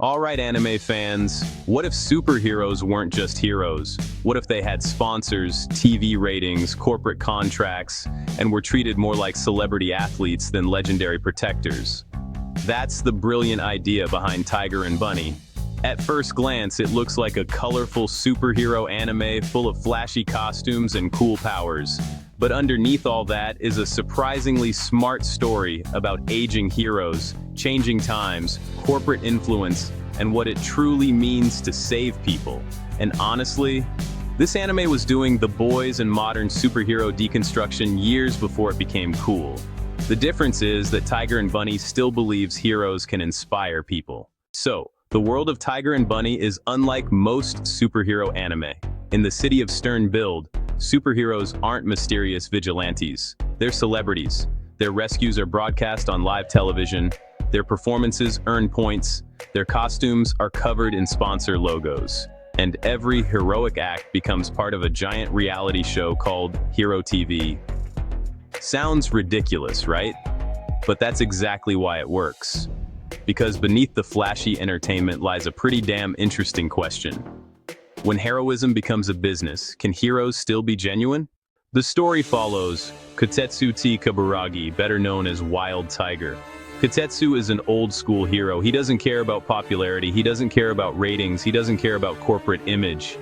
Alright, anime fans, what if superheroes weren't just heroes? What if they had sponsors, TV ratings, corporate contracts, and were treated more like celebrity athletes than legendary protectors? That's the brilliant idea behind Tiger and Bunny. At first glance, it looks like a colorful superhero anime full of flashy costumes and cool powers. But underneath all that is a surprisingly smart story about aging heroes, changing times, corporate influence, and what it truly means to save people. And honestly, this anime was doing the boys and modern superhero deconstruction years before it became cool. The difference is that Tiger and Bunny still believes heroes can inspire people. So, the world of Tiger and Bunny is unlike most superhero anime. In the city of Stern Build, superheroes aren't mysterious vigilantes. They're celebrities. Their rescues are broadcast on live television. Their performances earn points. Their costumes are covered in sponsor logos. And every heroic act becomes part of a giant reality show called Hero TV. Sounds ridiculous, right? But that's exactly why it works. Because beneath the flashy entertainment lies a pretty damn interesting question. When heroism becomes a business, can heroes still be genuine? The story follows Kotetsu T. Kaburagi, better known as Wild Tiger. Kotetsu is an old-school hero. He doesn't care about popularity, he doesn't care about ratings, he doesn't care about corporate image.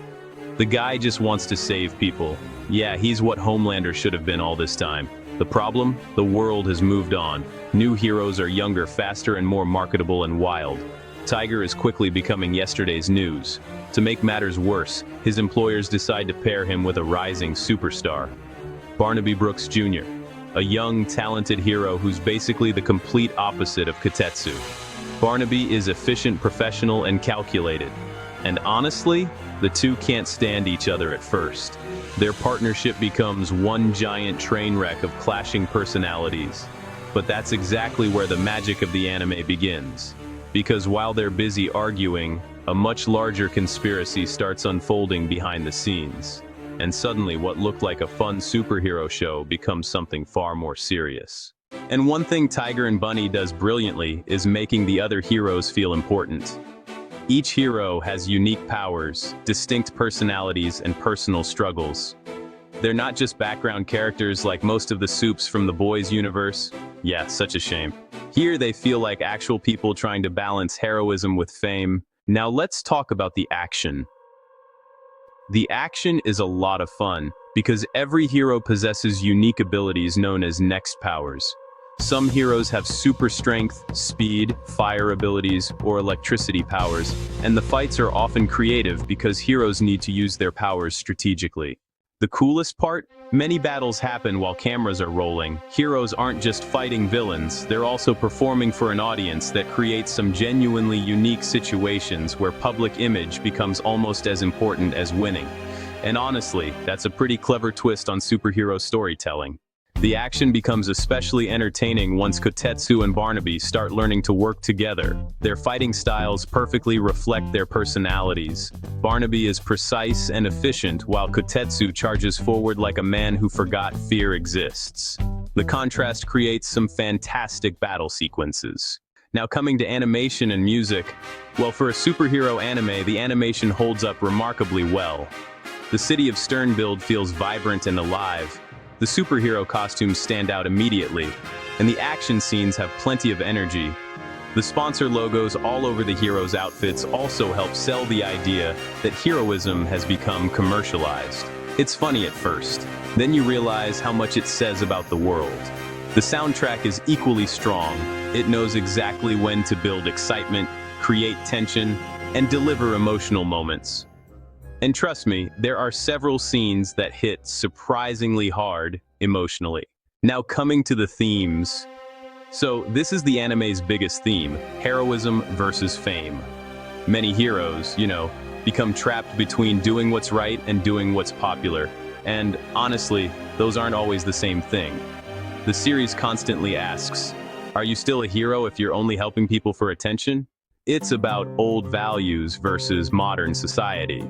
The guy just wants to save people. Yeah, he's what Homelander should have been all this time. The problem? The world has moved on. New heroes are younger, faster, and more marketable and wild. Tiger is quickly becoming yesterday's news. To make matters worse, his employers decide to pair him with a rising superstar. Barnaby Brooks Jr., a young, talented hero who's basically the complete opposite of Kotetsu. Barnaby is efficient, professional, and calculated. And honestly, the two can't stand each other at first. Their partnership becomes one giant train wreck of clashing personalities. But that's exactly where the magic of the anime begins. Because while they're busy arguing, a much larger conspiracy starts unfolding behind the scenes. And suddenly what looked like a fun superhero show becomes something far more serious. And one thing Tiger and Bunny does brilliantly is making the other heroes feel important. Each hero has unique powers, distinct personalities, and personal struggles. They're not just background characters like most of the soups from the boys' universe. Yeah, such a shame. Here they feel like actual people trying to balance heroism with fame. Now let's talk about the action. The action is a lot of fun, because every hero possesses unique abilities known as next powers. Some heroes have super strength, speed, fire abilities, or electricity powers, and the fights are often creative because heroes need to use their powers strategically. The coolest part? Many battles happen while cameras are rolling. Heroes aren't just fighting villains, they're also performing for an audience that creates some genuinely unique situations where public image becomes almost as important as winning. And honestly, that's a pretty clever twist on superhero storytelling. The action becomes especially entertaining once Kotetsu and Barnaby start learning to work together. Their fighting styles perfectly reflect their personalities. Barnaby is precise and efficient, while Kotetsu charges forward like a man who forgot fear exists. The contrast creates some fantastic battle sequences. Now coming to animation and music, well, for a superhero anime, the animation holds up remarkably well. The city of Stern Build feels vibrant and alive. The superhero costumes stand out immediately, and the action scenes have plenty of energy. The sponsor logos all over the heroes' outfits also help sell the idea that heroism has become commercialized. It's funny at first, then you realize how much it says about the world. The soundtrack is equally strong. It knows exactly when to build excitement, create tension, and deliver emotional moments. And trust me, there are several scenes that hit surprisingly hard emotionally. Now coming to the themes. So this is the anime's biggest theme, heroism versus fame. Many heroes, become trapped between doing what's right and doing what's popular. And honestly, those aren't always the same thing. The series constantly asks, are you still a hero if you're only helping people for attention? It's about old values versus modern society.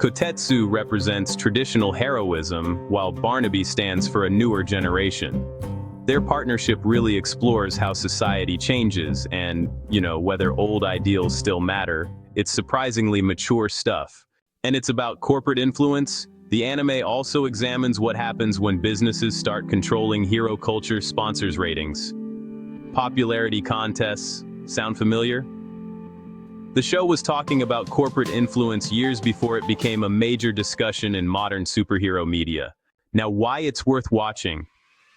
Kotetsu represents traditional heroism, while Barnaby stands for a newer generation. Their partnership really explores how society changes and, whether old ideals still matter. It's surprisingly mature stuff. And it's about corporate influence. The anime also examines what happens when businesses start controlling hero culture sponsors ratings. Popularity contests. Sound familiar? The show was talking about corporate influence years before it became a major discussion in modern superhero media. Now, why it's worth watching?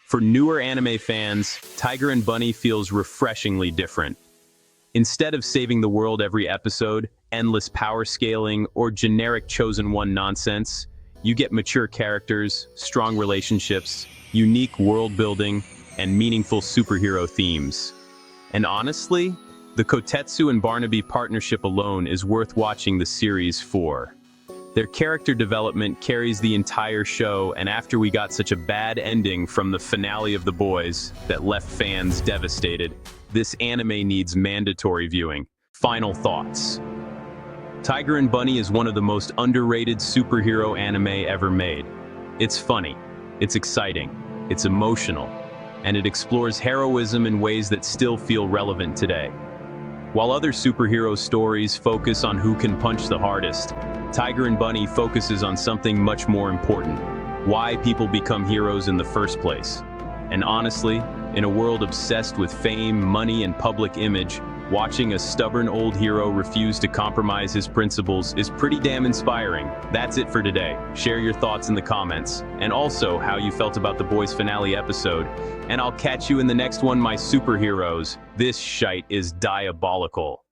For newer anime fans, Tiger and Bunny feels refreshingly different. Instead of saving the world every episode, endless power scaling, or generic chosen one nonsense, you get mature characters, strong relationships, unique world building, and meaningful superhero themes. And honestly, the Kotetsu and Barnaby partnership alone is worth watching the series for. Their character development carries the entire show, and after we got such a bad ending from the finale of The Boys that left fans devastated, this anime needs mandatory viewing. Final thoughts. Tiger and Bunny is one of the most underrated superhero anime ever made. It's funny, it's exciting, it's emotional, and it explores heroism in ways that still feel relevant today. While other superhero stories focus on who can punch the hardest, Tiger and Bunny focuses on something much more important: why people become heroes in the first place. And honestly, in a world obsessed with fame, money, and public image, watching a stubborn old hero refuse to compromise his principles is pretty damn inspiring. That's it for today. Share your thoughts in the comments, and also how you felt about the Boys finale episode. And I'll catch you in the next one, my superheroes. This shite is diabolical.